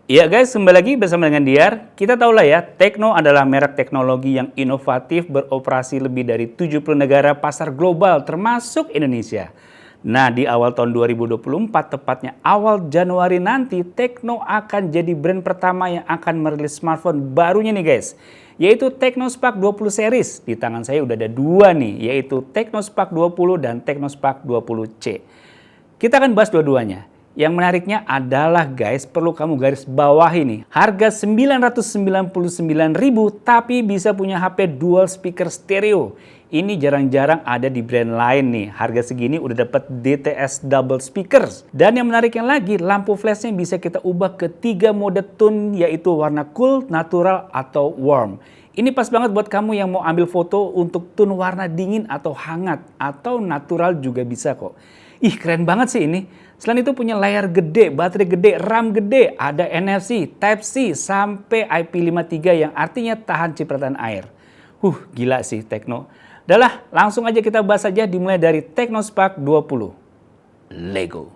Iya guys, kembali lagi bersama dengan Diar. Kita tahu lah ya, Tecno adalah merek teknologi yang inovatif beroperasi lebih dari 70 negara pasar global termasuk Indonesia. Nah, di awal tahun 2024, tepatnya awal Januari nanti, Tecno akan jadi brand pertama yang akan merilis smartphone barunya nih guys. Yaitu Tecno Spark 20 series. Di tangan saya udah ada dua nih, yaitu Tecno Spark 20 dan Tecno Spark 20C. Kita akan bahas dua-duanya. Yang menariknya adalah guys, perlu kamu garis bawah ini. Harga 999.000 tapi bisa punya HP dual speaker stereo. Ini jarang-jarang ada di brand lain nih. Harga segini udah dapat DTS double speakers. Dan yang menariknya lagi, lampu flashnya bisa kita ubah ke 3 mode tone, yaitu warna cool, natural, atau warm. Ini pas banget buat kamu yang mau ambil foto untuk tone warna dingin atau hangat, atau natural juga bisa kok. Ih, keren banget sih ini. Selain itu punya layar gede, baterai gede, RAM gede, ada NFC, Type-C, sampai IP53 yang artinya tahan cipratan air. Gila sih Tecno. Udahlah, langsung aja kita bahas aja, dimulai dari Tecno Spark 20. Lego.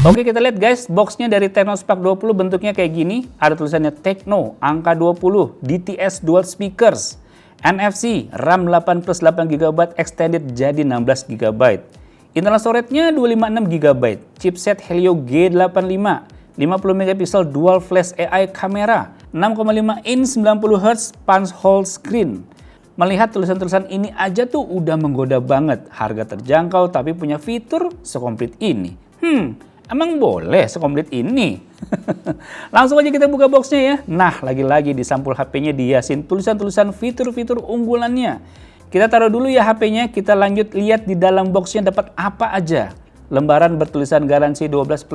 Oke, kita lihat guys, boxnya dari Tecno Spark 20 bentuknya kayak gini. Ada tulisannya Tecno, angka 20, DTS Dual Speakers, NFC, RAM 8 plus 8 GB extended jadi 16 GB. Internal storage-nya 256 GB, chipset Helio G85, 50 MP dual flash AI kamera, 6,5 inch 90 Hz punch hole screen. Melihat tulisan-tulisan ini aja tuh udah menggoda banget. Harga terjangkau tapi punya fitur sekomplit ini. Emang boleh sekomplit ini? Langsung aja kita buka boxnya ya. Nah, lagi-lagi di sampul HP-nya dihiasin tulisan-tulisan fitur-fitur unggulannya. Kita taruh dulu ya HP-nya, kita lanjut lihat di dalam boxnya dapat apa aja. Lembaran bertulisan garansi 12+1,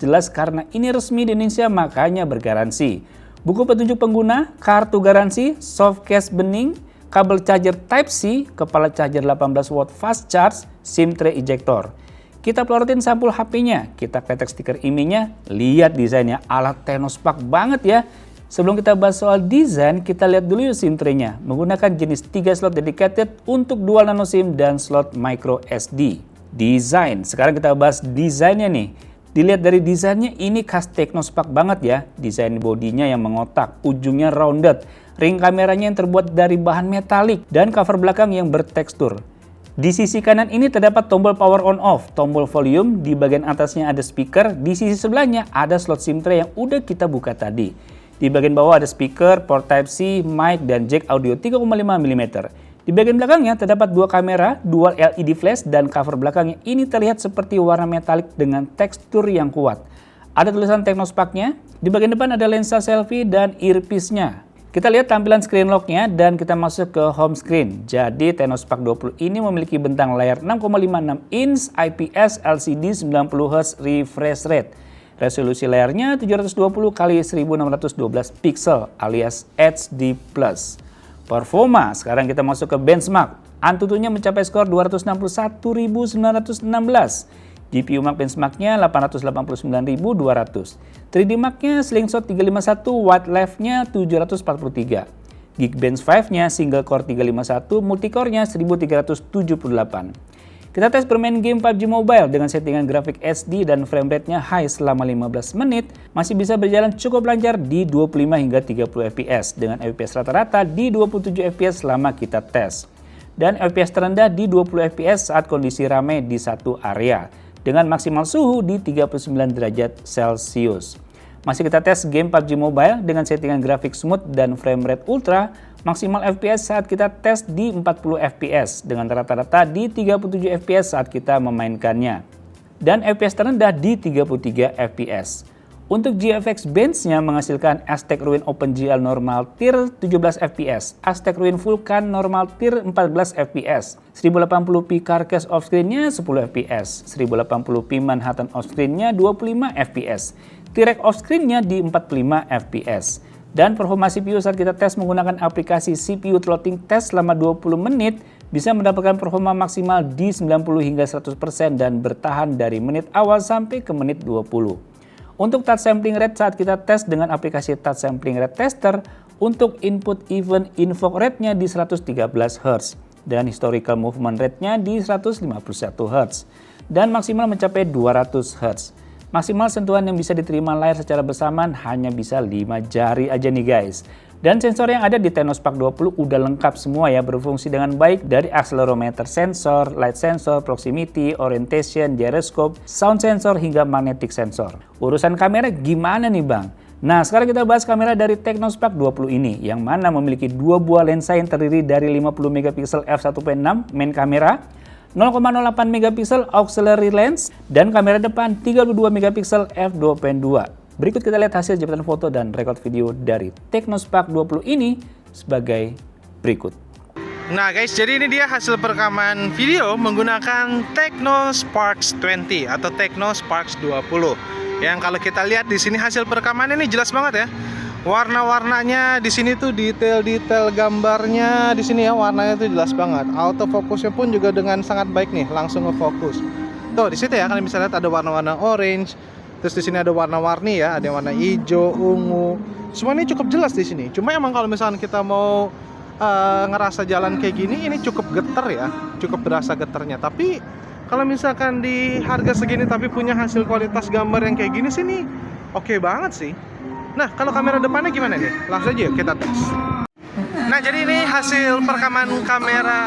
jelas karena ini resmi di Indonesia makanya bergaransi. Buku petunjuk pengguna, kartu garansi, soft case bening, kabel charger Type-C, kepala charger 18 watt fast charge, SIM tray ejector. Kita pelorotin sampul HP-nya, kita ketek stiker IMEI-nya, lihat desainnya ala Tecno Spark banget ya. Sebelum kita bahas soal desain, kita lihat dulu yuk SIM tray-nya. Menggunakan jenis 3 slot dedicated untuk dual nano SIM dan slot micro SD. Desain, sekarang kita bahas desainnya nih. Dilihat dari desainnya, ini khas Tecno Spark banget ya. Desain bodinya yang mengotak, ujungnya rounded, ring kameranya yang terbuat dari bahan metalik, dan cover belakang yang bertekstur. Di sisi kanan ini terdapat tombol power on off, tombol volume, di bagian atasnya ada speaker, di sisi sebelahnya ada slot SIM tray yang udah kita buka tadi. Di bagian bawah ada speaker, port Type-C, mic, dan jack audio 3,5 mm. Di bagian belakangnya terdapat 2 kamera, dual LED flash, dan cover belakangnya ini terlihat seperti warna metalik dengan tekstur yang kuat. Ada tulisan Tecno Spark-nya, di bagian depan ada lensa selfie dan earpiece-nya. Kita lihat tampilan screen lock-nya dan kita masuk ke home screen. Jadi Tecno Spark 20 ini memiliki bentang layar 6,56 inch IPS LCD 90Hz refresh rate. Resolusi layarnya 720 x 1612 pixel alias HD+. Performa, sekarang kita masuk ke benchmark. Antutunya mencapai skor 261.916. GPU Mark benchmark-nya 889.200. 3D Mark-nya Slingshot 351, Watt Life-nya 743. Geekbench 5-nya Single Core 351, Multicore-nya 1378. Kita tes bermain game PUBG Mobile dengan settingan grafik SD dan frame rate-nya high selama 15 menit, masih bisa berjalan cukup lancar di 25 hingga 30 fps, dengan FPS rata-rata di 27 fps selama kita tes. Dan FPS terendah di 20 fps saat kondisi ramai di satu area, dengan maksimal suhu di 39 derajat Celcius. Masih kita tes game PUBG Mobile dengan settingan grafik smooth dan frame rate ultra, maksimal FPS saat kita tes di 40 fps, dengan rata-rata di 37 fps saat kita memainkannya. Dan FPS terendah di 33 fps. Untuk GFX Bench-nya menghasilkan Aztec Ruin OpenGL normal tier 17 fps, Aztec Ruin Vulkan normal tier 14 fps, 1080p Carcass off-screen-nya 10 fps, 1080p Manhattan off-screen-nya 25 fps, T-Rex off-screen-nya di 45 fps. Dan performa CPU saat kita tes menggunakan aplikasi CPU Throttling Test selama 20 menit bisa mendapatkan performa maksimal di 90 hingga 100% dan bertahan dari menit awal sampai ke menit 20. Untuk touch sampling rate saat kita tes dengan aplikasi touch sampling rate tester, untuk input event invoke rate-nya di 113 Hz. dan historical movement rate-nya di 151 Hz dan maksimal mencapai 200 Hz. Maksimal sentuhan yang bisa diterima layar secara bersamaan hanya bisa 5 jari aja nih guys. Dan sensor yang ada di Technospark 20 udah lengkap semua ya, berfungsi dengan baik dari accelerometer sensor, light sensor, proximity, orientation, gyroscope, sound sensor hingga magnetic sensor. Urusan kamera gimana nih bang? Nah sekarang kita bahas kamera dari Technospark 20 ini, yang mana memiliki dua buah lensa yang terdiri dari 50 megapiksel f1.6 main kamera, 0,08 megapiksel auxiliary lens, dan kamera depan 32 megapiksel f2.2. Berikut kita lihat hasil jepatan foto dan rekod video dari Technospark 20 ini sebagai berikut. Nah guys, jadi ini dia hasil perekaman video menggunakan Technospark 20 atau Technospark 20. Yang kalau kita lihat di sini hasil perekamannya ini jelas banget ya. Warna-warnanya di sini tuh detail-detail gambarnya di sini ya, warnanya tuh jelas banget. Autofokusnya pun juga dengan sangat baik nih, langsung ngefokus. Tuh di situ ya, kalian bisa lihat ada warna-warna orange. Terus di sini ada warna-warni ya, ada yang warna hijau, ungu. Semua ini cukup jelas di sini. Cuma emang kalau misalkan kita mau ngerasa jalan kayak gini, ini cukup getar ya, cukup berasa getarnya. Tapi kalau misalkan di harga segini tapi punya hasil kualitas gambar yang kayak gini sih nih, oke banget sih. Nah, kalau kamera depannya gimana nih? Langsung aja yuk kita tes. Nah, jadi ini hasil perekaman kamera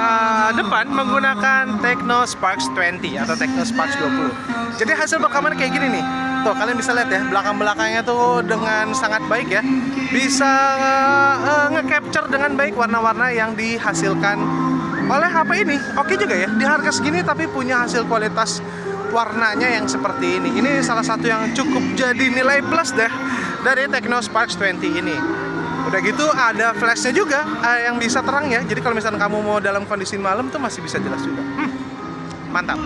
depan menggunakan Technospark 20 atau Technospark 20. Jadi hasil perekaman kayak gini nih. Tuh, kalian bisa lihat ya, belakang-belakangnya tuh dengan sangat baik ya. Bisa nge-capture dengan baik warna-warna yang dihasilkan oleh HP ini. Oke juga ya, di harga segini tapi punya hasil kualitas warnanya yang seperti ini. Ini salah satu yang cukup jadi nilai plus deh dari Technospark 20 ini. Udah gitu ada flashnya juga yang bisa terang ya. Jadi kalau misalnya kamu mau dalam kondisi malam tuh masih bisa jelas juga. Mantap.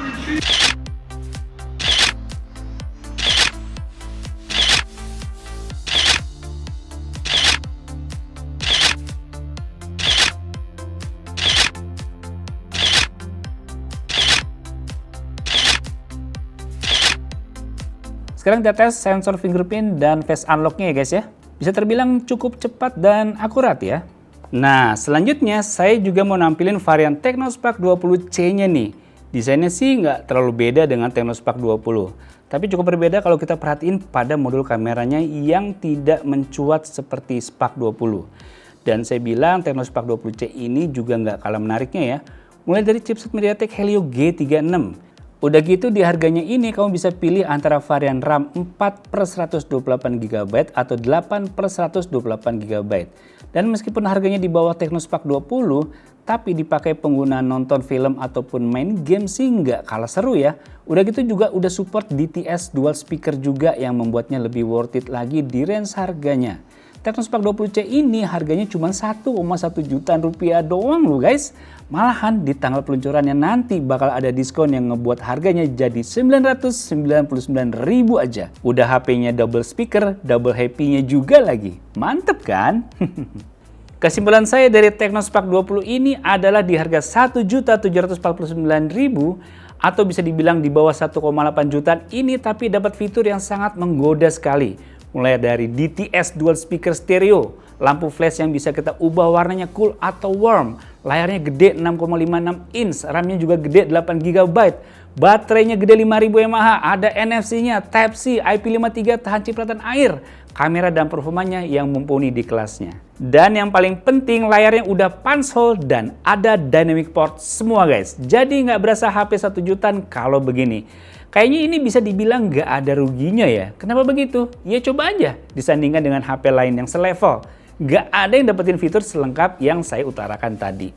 Sekarang kita tes sensor fingerprint dan face unlock-nya ya guys ya. Bisa terbilang cukup cepat dan akurat ya. Nah, selanjutnya saya juga mau nampilin varian Technospark 20C-nya nih. Desainnya sih nggak terlalu beda dengan Technospark 20. Tapi cukup berbeda kalau kita perhatiin pada modul kameranya yang tidak mencuat seperti Spark 20. Dan saya bilang Technospark 20C ini juga nggak kalah menariknya ya. Mulai dari chipset MediaTek Helio G36. Udah gitu di harganya ini kamu bisa pilih antara varian RAM 4/128GB atau 8/128GB. Dan meskipun harganya di bawah Technospark 20, tapi dipakai pengguna nonton film ataupun main game sih nggak kalah seru ya. Udah gitu juga udah support DTS dual speaker juga yang membuatnya lebih worth it lagi di range harganya. Technospark 20C ini harganya cuma 1,1 jutaan rupiah doang loh guys. Malahan di tanggal peluncurannya nanti bakal ada diskon yang ngebuat harganya jadi 999.000 aja. Udah HP-nya double speaker, double happy-nya juga lagi. Mantep kan? Kesimpulan saya dari Technospark 20 ini adalah di harga 1.749.000 atau bisa dibilang di bawah 1,8 jutaan ini tapi dapat fitur yang sangat menggoda sekali. Mulai dari DTS dual speaker stereo, lampu flash yang bisa kita ubah warnanya cool atau warm, layarnya gede 6,56 inch, RAM-nya juga gede 8GB, baterainya gede 5000 mAh, ada NFC-nya, Type-C, IP53 tahan cipratan air, kamera dan performanya yang mumpuni di kelasnya. Dan yang paling penting layarnya udah punch hole dan ada dynamic port semua guys. Jadi nggak berasa HP 1 jutaan kalau begini. Kayaknya ini bisa dibilang nggak ada ruginya ya. Kenapa begitu? Ya coba aja disandingkan dengan HP lain yang selevel. Nggak ada yang dapetin fitur selengkap yang saya utarakan tadi.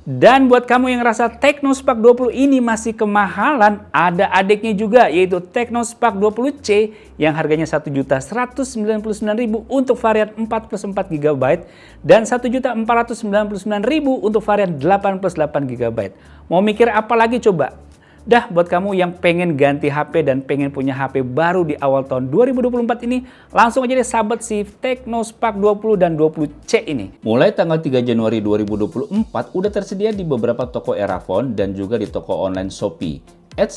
Dan buat kamu yang ngerasa Technospark 20 ini masih kemahalan, ada adiknya juga yaitu Technospark 20C yang harganya 1.199.000 untuk varian 4+4GB dan 1.499.000 untuk varian 8+8GB. Mau mikir apa lagi coba? Dah buat kamu yang pengen ganti HP dan pengen punya HP baru di awal tahun 2024 ini, langsung aja deh sahabat si Technospark 20 dan 20C ini. Mulai tanggal 3 Januari 2024 udah tersedia di beberapa toko Erafone dan juga di toko online Shopee.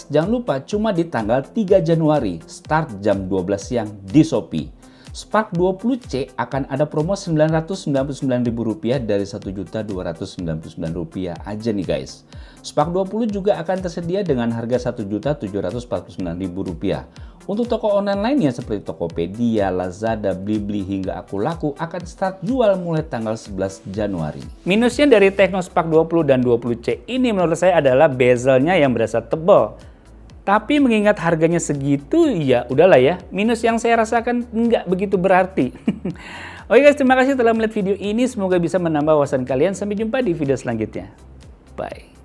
Jangan lupa cuma di tanggal 3 Januari, start jam 12 siang di Shopee. Spark 20C akan ada promo Rp999.000 dari Rp1.299.000 aja nih guys. Spark 20 juga akan tersedia dengan harga Rp1.749.000. Untuk toko online lainnya seperti Tokopedia, Lazada, Blibli hingga Akulaku akan start jual mulai tanggal 11 Januari. Minusnya dari Tecno Spark 20 dan 20C ini menurut saya adalah bezelnya yang berasa tebal. Tapi mengingat harganya segitu, ya udahlah ya. Minus yang saya rasakan nggak begitu berarti. Oke guys, terima kasih telah melihat video ini. Semoga bisa menambah wawasan kalian. Sampai jumpa di video selanjutnya. Bye.